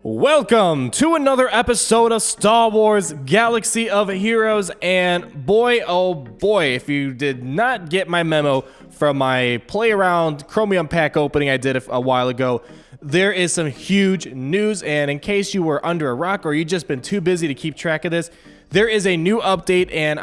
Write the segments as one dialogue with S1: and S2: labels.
S1: Welcome to another episode of Star Wars Galaxy of Heroes, and boy oh boy, if you did not get my memo from my play around Chromium pack opening I did a while ago, there is some huge news. And in case you were under a rock or you just been too busy to keep track of this, there is a new update, and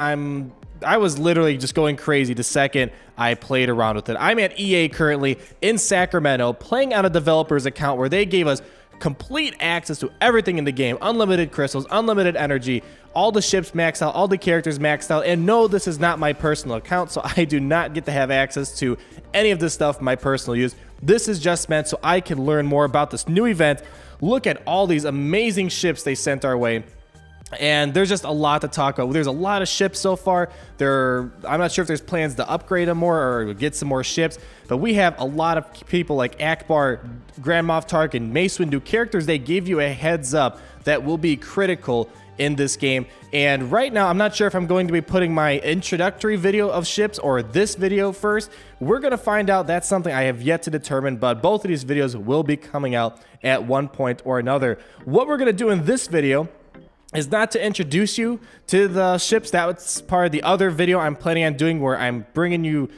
S1: I was literally just going crazy the second I played around with it. I'm at EA currently in Sacramento playing on a developer's account where they gave us complete access to everything in the game. Unlimited crystals, unlimited energy, all the ships maxed out, all the characters maxed out. And no, this is not my personal account, so I do not get to have access to any of this stuff for my personal use. This is just meant so I can learn more about this new event, look at all these amazing ships they sent our way. And there's just a lot to talk about. There's a lot of ships so far. I'm not sure if there's plans to upgrade them more or get some more ships, but we have a lot of people like Ackbar, Grand Moff Tarkin, Mace Windu, characters they give you a heads up that will be critical in this game. And right now, I'm not sure if I'm going to be putting my introductory video of ships or this video first. We're going to find out. That's something I have yet to determine, but both of these videos will be coming out at one point or another. What we're going to do in this video is not to introduce you to the ships. That's part of the other video I'm planning on doing, where I'm bringing you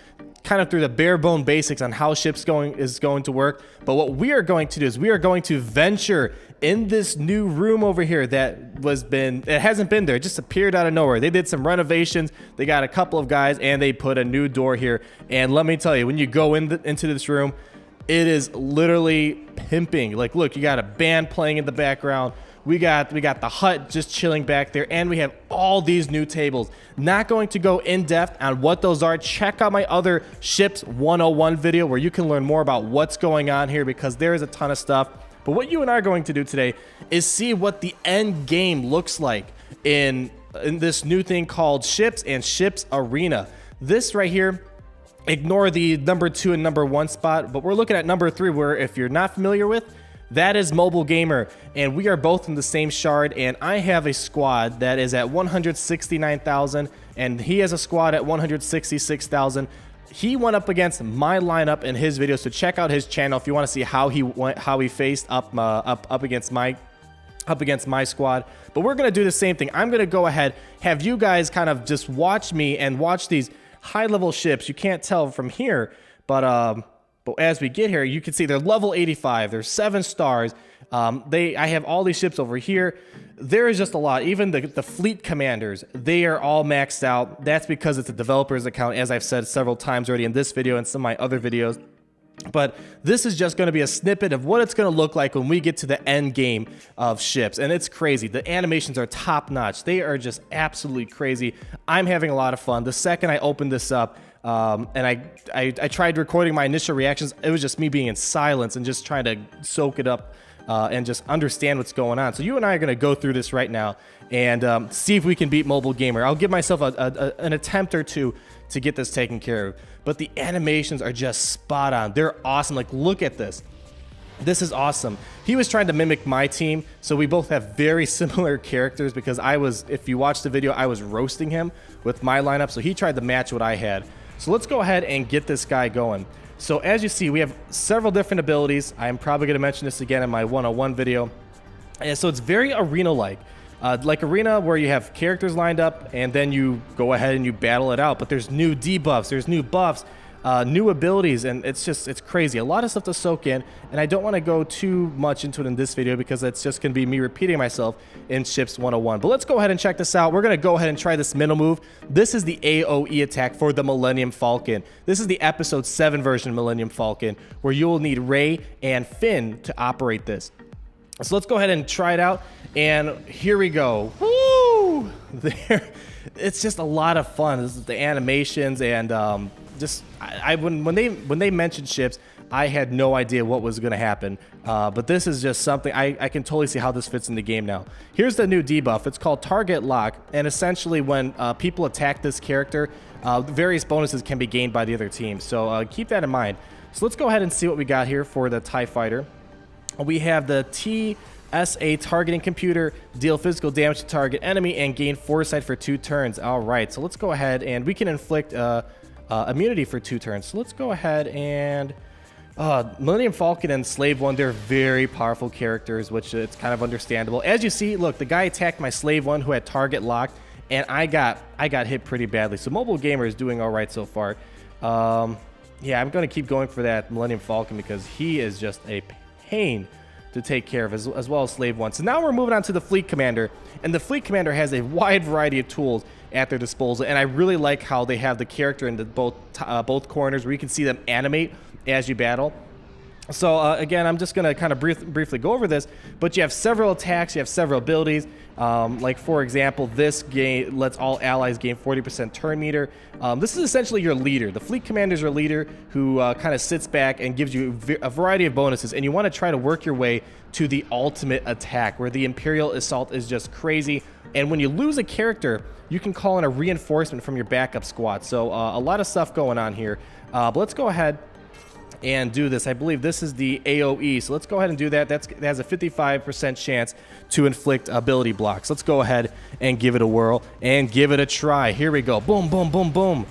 S1: kind of through the bare bone basics on how ships is going to work. But what we are going to do is we are going to venture in this new room over here that it hasn't been there. It just appeared out of nowhere. They did some renovations. They got a couple of guys and they put a new door here. And let me tell you, when you go into this room, it is literally pimping. Like, look, you got a band playing in the background. We got the hut just chilling back there, and we have all these new tables. Not going to go in depth on what those are. Check out my other Ships 101 video where you can learn more about what's going on here, because there is a ton of stuff. But what you and I are going to do today is see what the end game looks like in this new thing called Ships and Ships Arena. This right here, ignore the number 2 and number 1 spot, but we're looking at number 3, where if you're not familiar with, that is Mobilegamer, and we are both in the same shard, and I have a squad that is at 169,000, and he has a squad at 166,000. He went up against my lineup in his video, so check out his channel if you want to see how he faced up against my squad. But we're gonna do the same thing. I'm gonna go ahead, have you guys kind of just watch me and watch these high-level ships. You can't tell from here, but as we get here, you can see they're level 85. There's 7 stars. I have all these ships over here. There is just a lot. Even the fleet commanders, they are all maxed out. That's because it's a developer's account, as I've said several times already in this video and some of my other videos. But this is just going to be a snippet of what it's going to look like when we get to the end game of ships. And it's crazy. The animations are top notch. They are just absolutely crazy. I'm having a lot of fun. The second I opened this up, and I tried recording my initial reactions, it was just me being in silence and just trying to soak it up and just understand what's going on. So you and I are going to go through this right now and see if we can beat Mobilegamer. I'll give myself an attempt or two to get this taken care of. But the animations are just spot on. They're awesome. Like, look at this. This is awesome. He was trying to mimic my team, so we both have very similar characters, because if you watch the video, I was roasting him with my lineup, so he tried to match what I had. So let's go ahead and get this guy going. So as you see, we have several different abilities. I'm probably going to mention this again in my 101 video. And so it's very arena-like. Like Arena, where you have characters lined up and then you go ahead and you battle it out. But there's new debuffs, there's new buffs, new abilities, and it's crazy. A lot of stuff to soak in, and I don't want to go too much into it in this video because it's just going to be me repeating myself in Ships 101. But let's go ahead and check this out. We're going to go ahead and try this middle move. This is the AoE attack for the Millennium Falcon. This is the Episode 7 version of Millennium Falcon, where you will need Rey and Finn to operate this. So let's go ahead and try it out, and here we go. Woo! It's just a lot of fun. This is the animations, and when they mentioned ships, I had no idea what was going to happen. But this is just something I can totally see how this fits in the game now. Here's the new debuff. It's called Target Lock, and essentially when people attack this character, various bonuses can be gained by the other team. So keep that in mind. So let's go ahead and see what we got here for the TIE Fighter. We have the TSA targeting computer, deal physical damage to target enemy, and gain foresight for 2 turns. All right, so let's go ahead, and we can inflict immunity for 2 turns. So let's go ahead and Millennium Falcon and Slave One, they're very powerful characters, which it's kind of understandable. As you see, look, the guy attacked my Slave One who had target locked, and I got hit pretty badly. So Mobilegamer is doing all right so far. Yeah, I'm going to keep going for that Millennium Falcon because he is just a pain to take care of, as well as Slave One. So now we're moving on to the Fleet Commander, and the Fleet Commander has a wide variety of tools at their disposal, and I really like how they have the character in both corners where you can see them animate as you battle. So again, I'm just going to kind of briefly go over this, but you have several attacks, you have several abilities. Like for example, this game lets all allies gain 40% turn meter. This is essentially your leader. The Fleet Commander is your leader who kind of sits back and gives you a variety of bonuses, and you want to try to work your way to the ultimate attack where the Imperial Assault is just crazy. And when you lose a character, you can call in a reinforcement from your backup squad. So a lot of stuff going on here. But let's go ahead and do this. I believe this is the AoE, so let's go ahead and do that. That has a 55% chance to inflict ability blocks. Let's go ahead and give it a whirl and give it a try. Here we go. Boom, boom, boom, boom.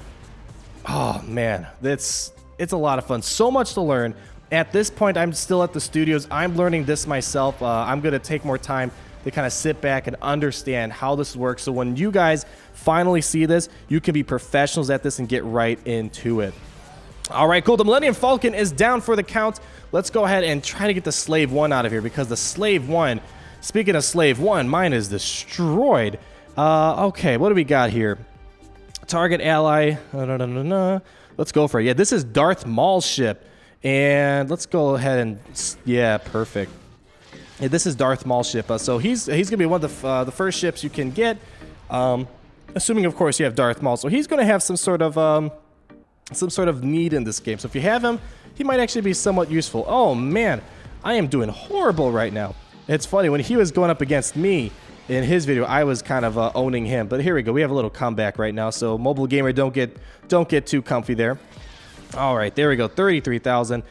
S1: Oh man, it's a lot of fun. So much to learn. At this point, I'm still at the studios. I'm learning this myself. I'm going to take more time to kind of sit back and understand how this works, so when you guys finally see this, you can be professionals at this and get right into it. All right, cool. The Millennium Falcon is down for the count. Let's go ahead and try to get the Slave One out of here, because the Slave One, speaking of Slave One, mine is destroyed. Okay, what do we got here? Target ally. Let's go for it. Yeah, this is Darth Maul's ship. And let's go ahead and, yeah, perfect. Yeah, this is Darth Maul's ship. So he's going to be one of the first ships you can get, assuming, of course, you have Darth Maul. So he's going to have some sort of need in this game. So if you have him, he might actually be somewhat useful. Oh man, I am doing horrible right now. It's funny, when he was going up against me in his video, I was kind of owning him. But here we go. We have a little comeback right now. So Mobilegamer, don't get too comfy there. All right, there we go. 33,000.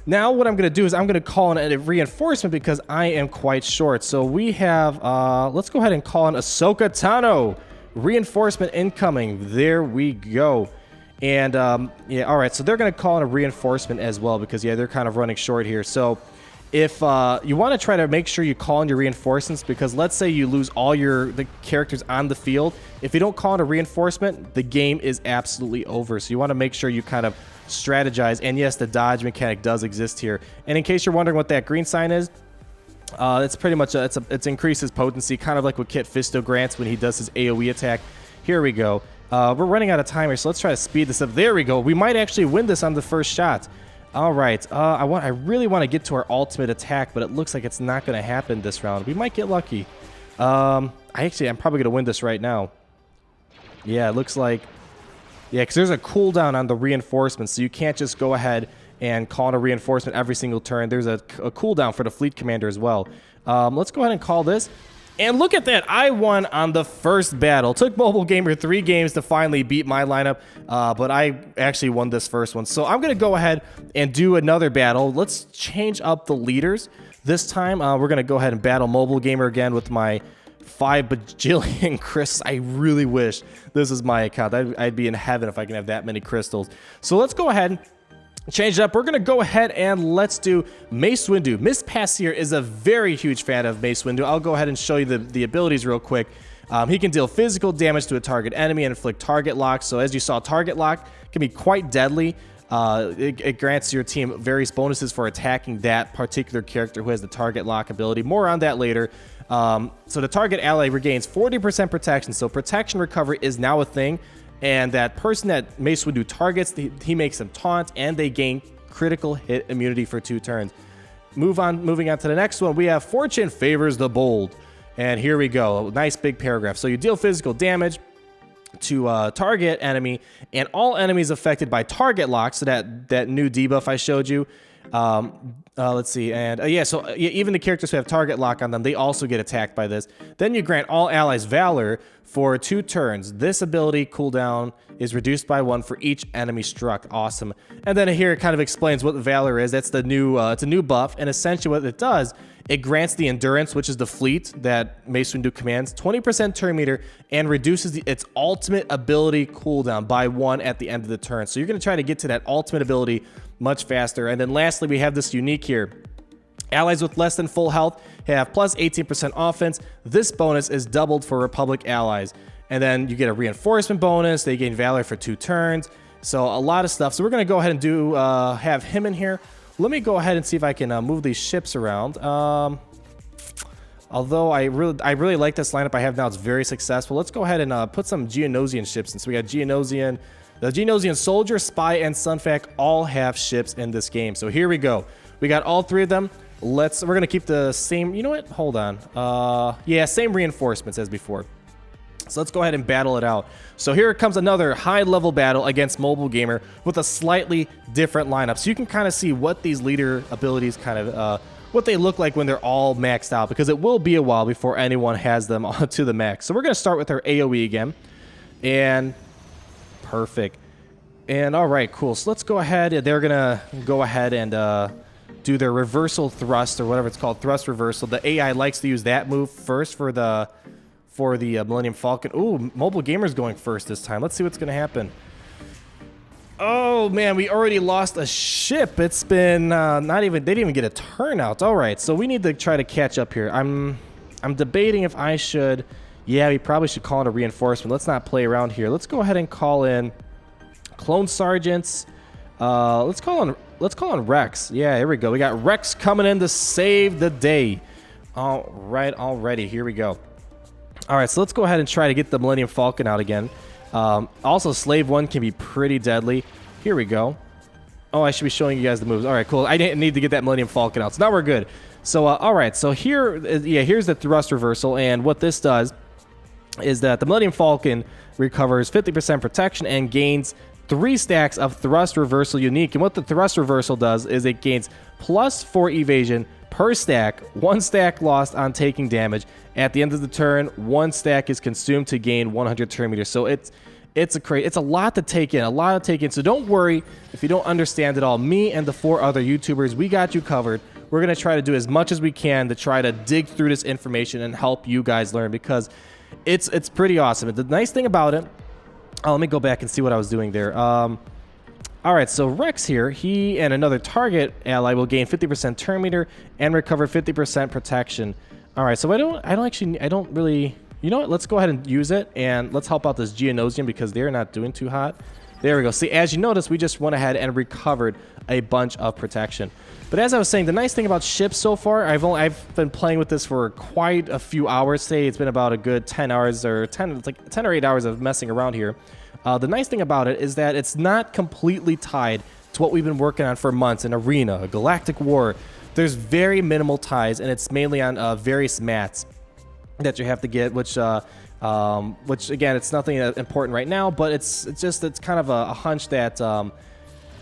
S1: Now what I'm going to do is I'm going to call in a reinforcement because I am quite short. So we have, let's go ahead and call in Ahsoka Tano. Reinforcement incoming. There we go. And yeah, all right, so they're going to call in a reinforcement as well because, yeah, they're kind of running short here. So if you want to try to make sure you call in your reinforcements, because let's say you lose all the characters on the field, if you don't call in a reinforcement, the game is absolutely over. So you want to make sure you kind of strategize. And yes, the dodge mechanic does exist here. And in case you're wondering what that green sign is, it's pretty much it's increases potency, kind of like what Kit Fisto grants when he does his AoE attack. Here we go. We're running out of time here, so let's try to speed this up. There we go. We might actually win this on the first shot. All right. I really want to get to our ultimate attack, but it looks like it's not going to happen this round. We might get lucky. I'm probably going to win this right now. Yeah, it looks like... Yeah, because there's a cooldown on the reinforcements, so you can't just go ahead and call in a reinforcement every single turn. There's a cooldown for the Fleet Commander as well. Let's go ahead and call this. And look at that, I won on the first battle. Took Mobilegamer 3 games to finally beat my lineup, but I actually won this first one. So I'm going to go ahead and do another battle. Let's change up the leaders. This time, we're going to go ahead and battle Mobilegamer again with my 5 bajillion crystals. I really wish this is my account. I'd be in heaven if I can have that many crystals. So let's go ahead, change it up. We're going to go ahead and let's do Mace Windu. Miss Passier is a very huge fan of Mace Windu. I'll go ahead and show you the abilities real quick. He can deal physical damage to a target enemy and inflict target lock. So as you saw, target lock can be quite deadly. It grants your team various bonuses for attacking that particular character who has the target lock ability. More on that later. So the target ally regains 40% protection. So protection recovery is now a thing. And that person that Mace Windu targets, he makes them taunt, and they gain critical hit immunity for 2 turns. Moving on to the next one, we have Fortune Favors the Bold. And here we go. Nice big paragraph. So you deal physical damage to target enemy, and all enemies affected by target lock. So that new debuff I showed you. Let's see, and yeah, so even the characters who have target lock on them, they also get attacked by this. Then you grant all allies Valor for 2 turns. This ability cooldown is reduced by 1 for each enemy struck. Awesome. And then here it kind of explains what Valor is. That's the new, it's a new buff, and essentially what it does, it grants the Endurance, which is the fleet that Mace Windu commands, 20% turn meter, and reduces its ultimate ability cooldown by 1 at the end of the turn. So you're going to try to get to that ultimate ability much faster. And then lastly, we have this unique here. Allies with less than full health have plus 18% offense. This bonus is doubled for Republic allies. And then you get a reinforcement bonus. They gain Valor for 2 turns. So a lot of stuff. So we're going to go ahead and do have him in here. Let me go ahead and see if I can move these ships around. Although I really like this lineup I have now. It's very successful. Let's go ahead and put some Geonosian ships in. So we got Geonosian. The Geonosian Soldier, Spy, and Sunfac all have ships in this game. So here we go. We got all 3 of them. We're going to keep the same... You know what? Hold on. Yeah, same reinforcements as before. So let's go ahead and battle it out. So here comes another high-level battle against Mobilegamer with a slightly different lineup. So you can kind of see what these leader abilities kind of... what they look like when they're all maxed out, because it will be a while before anyone has them to the max. So we're going to start with our AoE again. And... Perfect. And all right, cool. So let's go ahead. They're going to go ahead and... do their reversal thrust, or whatever it's called, thrust reversal. The AI likes to use that move first for the Millennium Falcon. Ooh, Mobilegamer's going first this time. Let's see what's going to happen. Oh man, we already lost a ship. It's been they didn't even get a turnout. All right, so we need to try to catch up here. I'm debating if I should. Yeah, we probably should call in a reinforcement. Let's not play around here. Let's go ahead and call in clone sergeants. Let's call in Rex. Yeah, here we go. We got Rex coming in to save the day. All right, already. Here we go. All right, so let's go ahead and try to get the Millennium Falcon out again. Also, Slave 1 can be pretty deadly. Here we go. Oh, I should be showing you guys the moves. All right, cool. I didn't need to get that Millennium Falcon out, so now we're good. So, all right, so here's the thrust reversal, and what this does is that the Millennium Falcon recovers 50% protection and gains 3 stacks of thrust reversal unique. And what the thrust reversal does is it gains plus 4 evasion per stack, 1 stack lost on taking damage. At the end of the turn, 1 stack is consumed to gain 100 turn meters. So it's a lot to take in, So don't worry if you don't understand it all. Me and the 4 other YouTubers, we got you covered. We're gonna try to do as much as we can to try to dig through this information and help you guys learn, because it's pretty awesome. The nice thing about it. Oh, let me go back and see what I was doing there. All right, so Rex here, he and another target ally will gain 50% turn meter and recover 50% protection. All right, so I don't really, you know what? Let's go ahead and use it, and let's help out this Geonosian because they're not doing too hot. There we go. See, as you notice, we just went ahead and recovered a bunch of protection. But as I was saying, the nice thing about ships so far, I've been playing with this for quite a few hours. Say it's been about a good 10 hours or 10 or 8 hours of messing around here. The nice thing about it is that it's not completely tied to what we've been working on for months, an arena, a galactic war. There's very minimal ties, and it's mainly on various mats that you have to get, which again, it's nothing important right now, but it's kind of a hunch that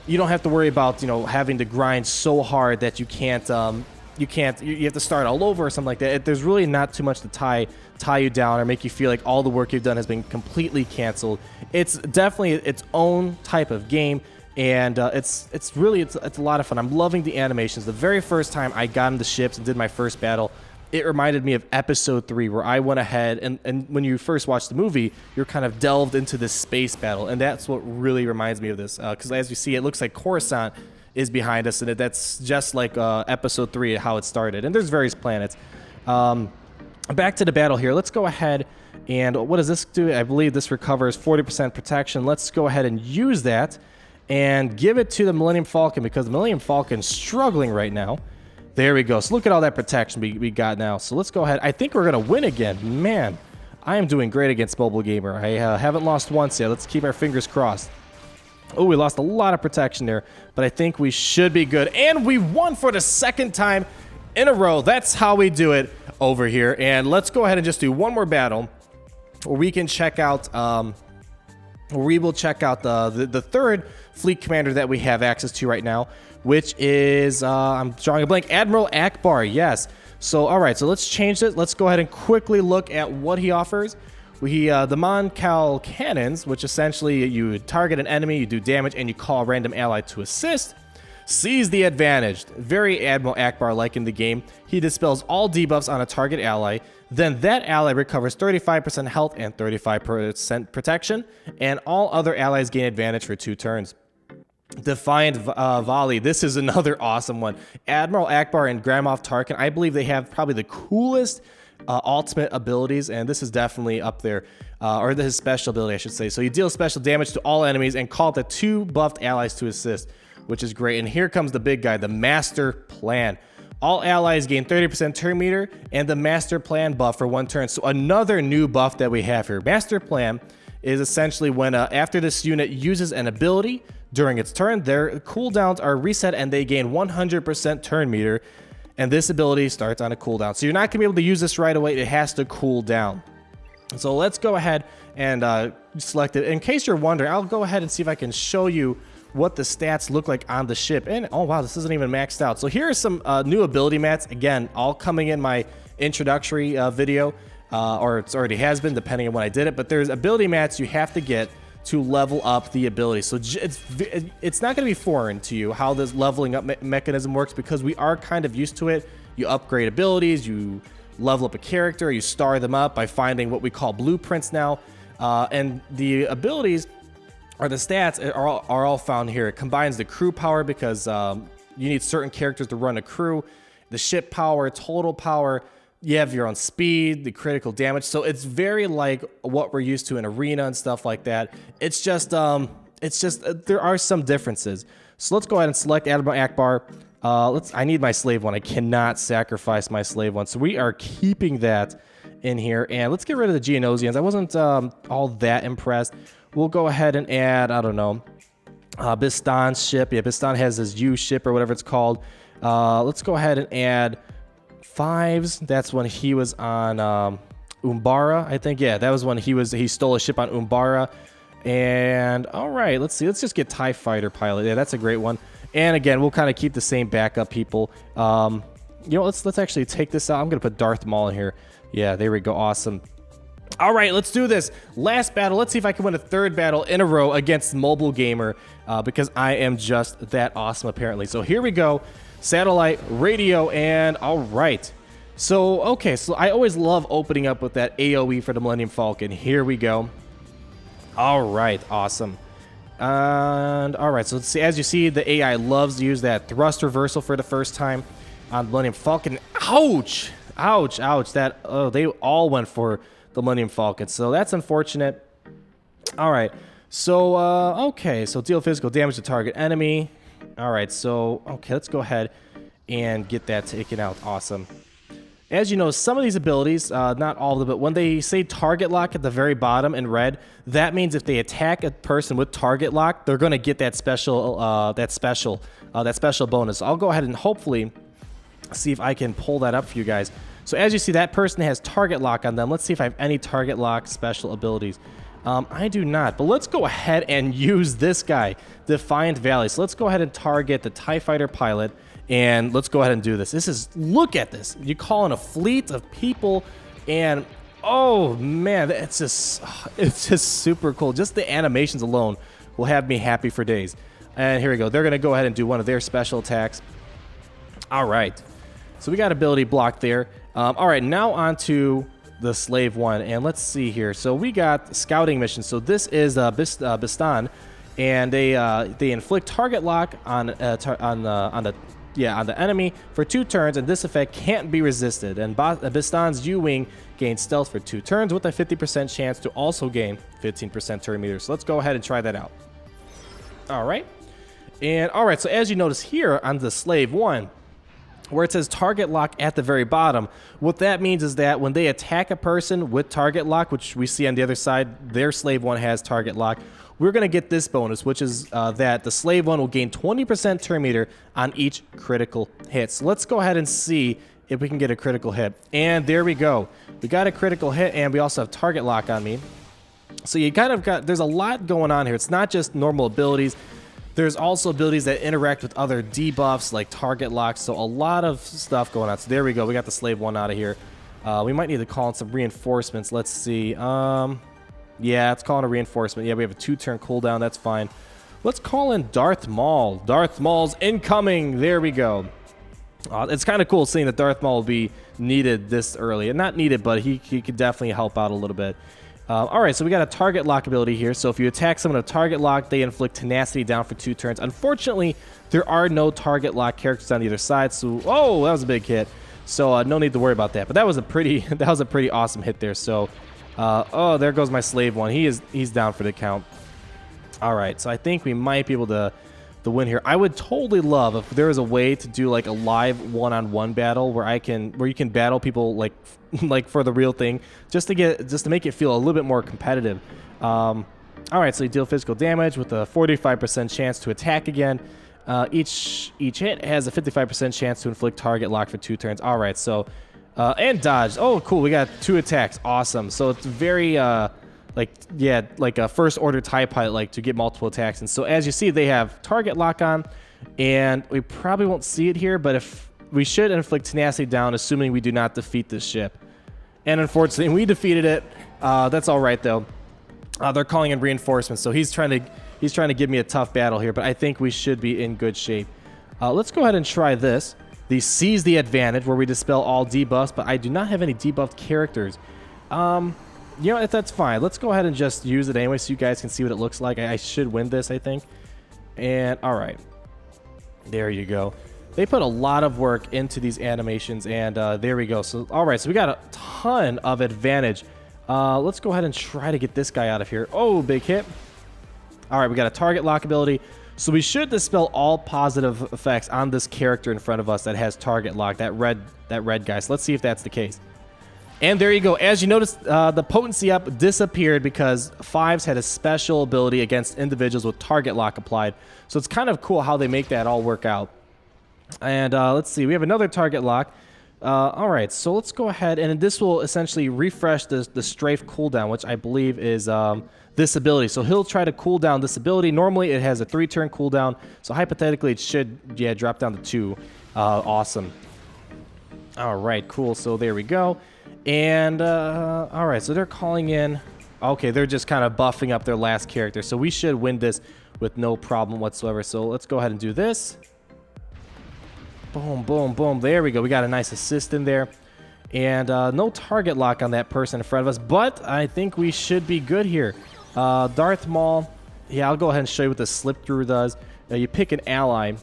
S1: you don't have to worry about, having to grind so hard that you have to start all over or something like that. There's really not too much to tie you down or make you feel like all the work you've done has been completely canceled. It's definitely its own type of game, and it's a lot of fun. I'm loving the animations. The very first time I got into ships and did my first battle, it reminded me of episode 3, where I went ahead and when you first watch the movie, you're kind of delved into this space battle, and that's what really reminds me of this, because as you see, it looks like Coruscant is behind us, and that's just like episode 3, how it started. And there's various planets. Back to the battle here. Let's go ahead and what does this do? I believe this recovers 40% protection. Let's go ahead and use that and give it to the Millennium Falcon, because the Millennium Falcon's struggling right now. There we go. So look at all that protection we got now. So let's go ahead. I think we're going to win again. Man, I am doing great against Mobilegamer. I haven't lost once yet. Let's keep our fingers crossed. Oh, we lost a lot of protection there, but I think we should be good. And we won for the 2nd time in a row. That's how we do it over here. And let's go ahead and just do one more battle where we can check out, we will check out the 3rd fleet commander that we have access to right now, which is, I'm drawing a blank, Admiral Ackbar, yes. So, all right, so let's change it. Let's go ahead and quickly look at what he offers. The Mon-Cal cannons, which essentially you target an enemy, you do damage, and you call a random ally to assist. Seize the advantage. Very Admiral Ackbar-like in the game. He dispels all debuffs on a target ally. Then that ally recovers 35% health and 35% protection, and all other allies gain advantage for 2 turns. Defiant Volley. This is another awesome one. Admiral Ackbar and Grand Moff Tarkin, I believe they have probably the coolest ultimate abilities, and this is definitely up there, or his special ability, I should say. So you deal special damage to all enemies and call the 2 buffed allies to assist, which is great. And here comes the big guy, the Master Plan. All allies gain 30% turn meter and the Master Plan buff for 1 turn. So another new buff that we have here. Master Plan is essentially when after this unit uses an ability during its turn, their cooldowns are reset and they gain 100% turn meter. And this ability starts on a cooldown. So you're not going to be able to use this right away. It has to cool down. So let's go ahead and select it. In case you're wondering, I'll go ahead and see if I can show you what the stats look like on the ship. And oh wow, this isn't even maxed out. So here are some new ability mats. Again, all coming in my introductory video, or it already has been depending on when I did it. But there's ability mats you have to get to level up the ability. So it's not going to be foreign to you how this leveling up mechanism works, because we are kind of used to it. You upgrade abilities, you level up a character, you star them up by finding what we call blueprints now, and the abilities or the stats are all found here. It combines the crew power, because you need certain characters to run a crew, the ship power, total power. You have your own speed, the critical damage. So it's very like what we're used to in Arena and stuff like that. It's just there are some differences. So let's go ahead and select Admiral Ackbar. I need my slave one. I cannot sacrifice my slave one. So we are keeping that in here. And let's get rid of the Geonosians. I wasn't all that impressed. We'll go ahead and add, I don't know, Bistan's ship. Yeah, Bistan has his U ship or whatever it's called. Let's go ahead and add Fives. That's when he was on Umbara, I think. Yeah, that was when he stole a ship on Umbara. And all right, let's see. Let's just get TIE Fighter pilot. Yeah, that's a great one. And again, we'll kind of keep the same backup people. You know, let's actually take this out. I'm gonna put Darth Maul in here. Yeah, there we go. Awesome. All right, let's do this. Last battle. Let's see if I can win a 3rd battle in a row against Mobilegamer, because I am just that awesome, apparently. So here we go. Satellite, radio, and all right. So, okay, so I always love opening up with that AoE for the Millennium Falcon. Here we go. All right, awesome. And all right, so let's see. As you see, the AI loves to use that thrust reversal for the first time on Millennium Falcon. Ouch! Ouch, ouch. That, oh, they all went for the Millennium Falcon, so that's unfortunate. All right, so okay, so deal physical damage to target enemy. All right, so okay, let's go ahead and get that taken out. Awesome. As you know, some of these abilities, not all of them, but when they say target lock at the very bottom in red, that means if they attack a person with target lock, they're going to get that special bonus. I'll go ahead and hopefully see if I can pull that up for you guys. So as you see, that person has target lock on them. Let's see if I have any target lock special abilities. I do not, but let's go ahead and use this guy, Defiant Volley. So let's go ahead and target the TIE Fighter pilot, and let's go ahead and do this. Look at this. You call in a fleet of people, and oh man, it's just super cool. Just the animations alone will have me happy for days. And here we go. They're going to go ahead and do one of their special attacks. All right. So we got ability block there. All right, now on to the slave one, and let's see here. So we got scouting mission. So this is Bistan, and they inflict target lock on the enemy for 2 turns, and this effect can't be resisted. And Bistan's U-wing gains stealth for 2 turns with a 50% chance to also gain 15% turn meter. So let's go ahead and try that out. All right, and all right. So as you notice here on the slave one, where it says target lock at the very bottom, what that means is that when they attack a person with target lock, which we see on the other side, their slave one has target lock, we're going to get this bonus, which is that the slave one will gain 20% turn meter on each critical hit. So let's go ahead and see if we can get a critical hit. And there we go. We got a critical hit, and we also have target lock on me. So you kind of got, there's a lot going on here. It's not just normal abilities. There's also abilities that interact with other debuffs like target lock, so a lot of stuff going on. So there we go. We got the slave one out of here. We might need to call in some reinforcements. Let's see. Yeah, let's call in a reinforcement. Yeah, we have a 2-turn cooldown. That's fine. Let's call in Darth Maul. Darth Maul's incoming. There we go. It's kind of cool seeing that Darth Maul will be needed this early. And not needed, but he could definitely help out a little bit. All right, so we got a target lock ability here. So if you attack someone with target lock, they inflict tenacity down for 2 turns. Unfortunately, there are no target lock characters on either side. So, oh, that was a big hit. So no need to worry about that. But that was a pretty awesome hit there. So, oh, there goes my slave one. He's down for the count. All right, so I think we might be able to win here. I would totally love if there was a way to do like a live one-on-one battle where you can battle people like for the real thing, just to make it feel a little bit more competitive. All right, so you deal physical damage with a 45% chance to attack again. Each hit has a 55% chance to inflict target lock for 2 turns. All right, so and dodge. Oh, cool. We got 2 attacks. Awesome. So it's very like a first order TIE pilot, to get multiple attacks. And so as you see, they have target lock on, and we probably won't see it here, but if we should inflict tenacity down, assuming we do not defeat this ship. And unfortunately, we defeated it. That's all right though. They're calling in reinforcements, so he's trying to give me a tough battle here, but I think we should be in good shape. Let's go ahead and try this. The Seize the Advantage, where we dispel all debuffs, but I do not have any debuffed characters. You know, if that's fine, let's go ahead and just use it anyway so you guys can see what it looks like. I should win this, I think. And all right, there you go. They put a lot of work into these animations, and there we go. So all right, so we got a ton of advantage. Let's go ahead and try to get this guy out of here. Oh, big hit. All right, we got a target lock ability, so we should dispel all positive effects on this character in front of us that has target lock, that red guy. So let's see if that's the case. And there you go. As you notice, the potency up disappeared because 5s had a special ability against individuals with target lock applied. So it's kind of cool how they make that all work out. And let's see. We have another target lock. All right. So let's go ahead. And this will essentially refresh the strafe cooldown, which I believe is this ability. So he'll try to cool down this ability. Normally, it has a 3-turn cooldown. So hypothetically, it should, drop down to 2. Awesome. All right. Cool. So there we go. And, all right, so they're calling in. Okay, they're just kind of buffing up their last character. So we should win this with no problem whatsoever. So let's go ahead and do this. Boom, boom, boom. There we go. We got a nice assist in there. And no target lock on that person in front of us. But I think we should be good here. Darth Maul. Yeah, I'll go ahead and show you what the slip through does. You pick an ally.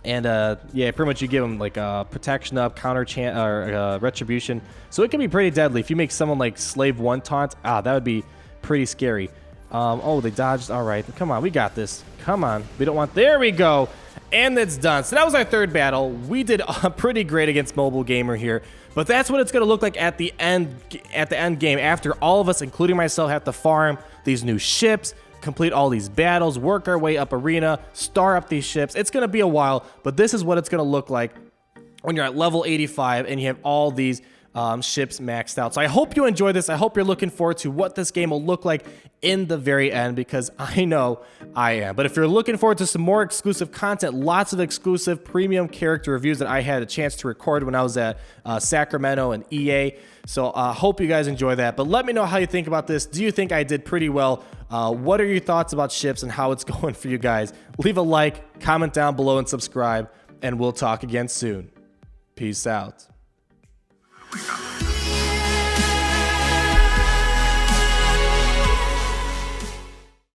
S1: And yeah, pretty much you give them like protection up, counter retribution. So it can be pretty deadly. If you make someone like Slave 1 taunt, that would be pretty scary. Oh, they dodged. All right, come on, we got this. Come on, we don't want. There we go, and it's done. So that was our 3rd battle. We did pretty great against Mobilegamer here, but that's what it's gonna look like at the end game. After all of us, including myself, have to farm these new ships, complete all these battles, work our way up arena, star up these ships. It's going to be a while, but this is what it's going to look like when you're at level 85 and you have all these ships maxed out. So I hope you enjoyed this. I hope you're looking forward to what this game will look like in the very end, because I know I am. But if you're looking forward to some more exclusive content, lots of exclusive premium character reviews that I had a chance to record when I was at Sacramento and EA. So I hope you guys enjoy that. But let me know how you think about this. Do you think I did pretty well? What are your thoughts about ships and how it's going for you guys? Leave a like, comment down below, and subscribe, and we'll talk again soon. Peace out.